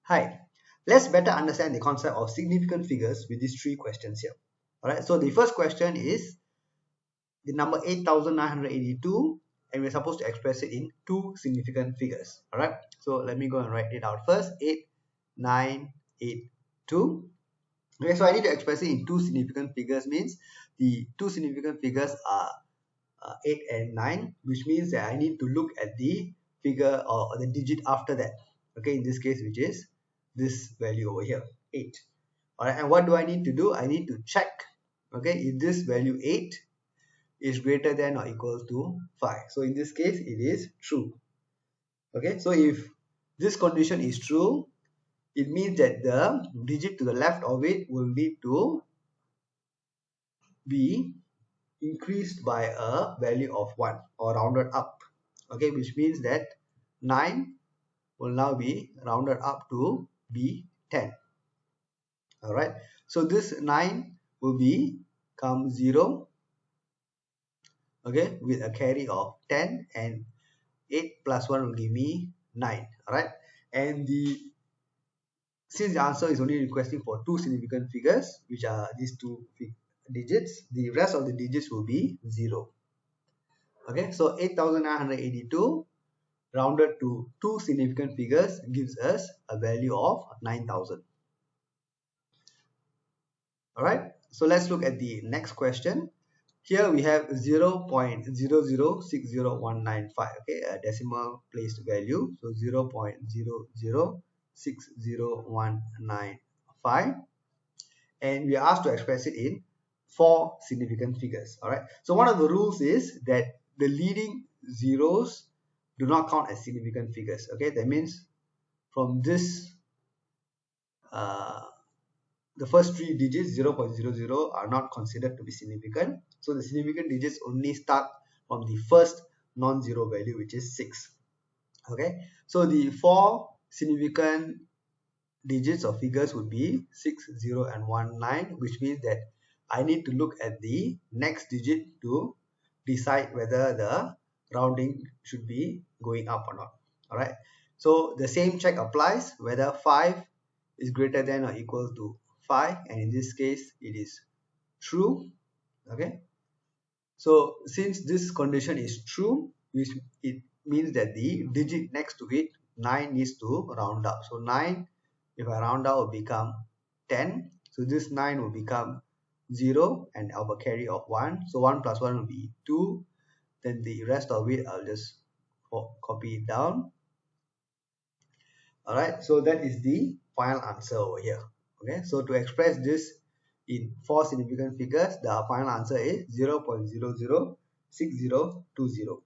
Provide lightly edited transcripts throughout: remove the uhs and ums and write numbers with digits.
Hi, let's better understand the concept of significant figures with these three questions here. Alright, so the first question is the number 8,982 and we're supposed to express it in two significant figures. Alright, so let me go and write it out first. 8,982. Okay, so I need to express it in two significant figures, means the two significant figures are 8 and 9, which means that I need to look at the figure or the digit after that. Okay, in this case, which is this value over here, 8. Alright, and what do I need to do? I need to check, okay, if this value 8 is greater than or equal to 5. So in this case, it is true. Okay, so if this condition is true, it means that the digit to the left of it will need to be increased by a value of 1 or rounded up. Okay, which means that 9 will now be rounded up to be 10. Alright, so this 9 will become 0, okay, with a carry of 10, and 8 plus 1 will give me 9. Alright, and since the answer is only requesting for two significant figures, which are these two digits, the rest of the digits will be 0. Okay, so 8,982 rounded to two significant figures gives us a value of 9,000. Alright, so let's look at the next question. Here we have 0.0060195, okay, a decimal placed value, so 0.0060195, and we are asked to express it in four significant figures. Alright, so one of the rules is that the leading zeros do not count as significant figures. Okay, that means from this the first three digits 0.00 are not considered to be significant. So the significant digits only start from the first non-zero value, which is 6. Okay, so the four significant digits or figures would be 6, 0 and 1, 9, which means that I need to look at the next digit to decide whether the rounding should be going up or not. Alright, so the same check applies whether 5 is greater than or equal to 5, and in this case it is true. Okay, so since this condition is true, which it means that the digit next to it, 9, needs to round up. So 9, if I round out, will become 10. So this 9 will become 0 and I'll have a carry of 1. So 1 plus 1 will be 2. Then the rest of it I'll just copy it down. Alright, so that is the final answer over here. Okay, so to express this in four significant figures, the final answer is 0.006020.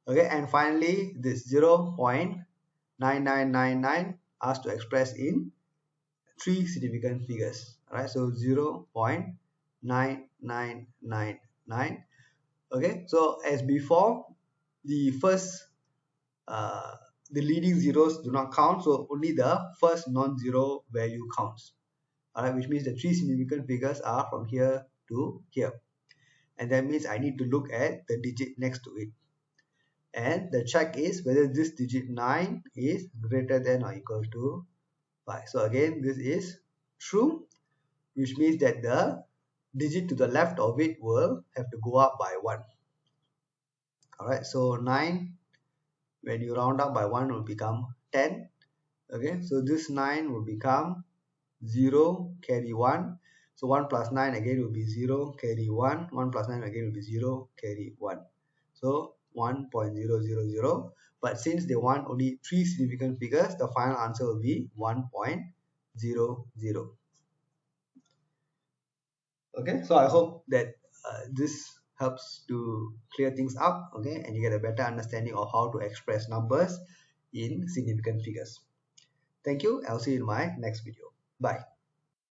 Okay, and finally this 0.9999 asked to express in three significant figures. Alright, so 0.9999. Okay, so as before, the first the leading zeros do not count, so only the first non-zero value counts. Alright, which means the three significant figures are from here to here, and that means I need to look at the digit next to it, and the check is whether this digit 9 is greater than or equal to 5. So again, this is true, which means that the digit to the left of it will have to go up by 1. Alright, so 9, when you round up by 1, will become 10. Okay, so this 9 will become 0 carry 1. So 1 plus 9 again will be 0 carry 1. 1 plus 9 again will be 0 carry 1. So 1.000. But since they want only three significant figures, the final answer will be 1.00. Okay, so I hope that this helps to clear things up, okay, and you get a better understanding of how to express numbers in significant figures. Thank you. I'll see you in my next video. Bye.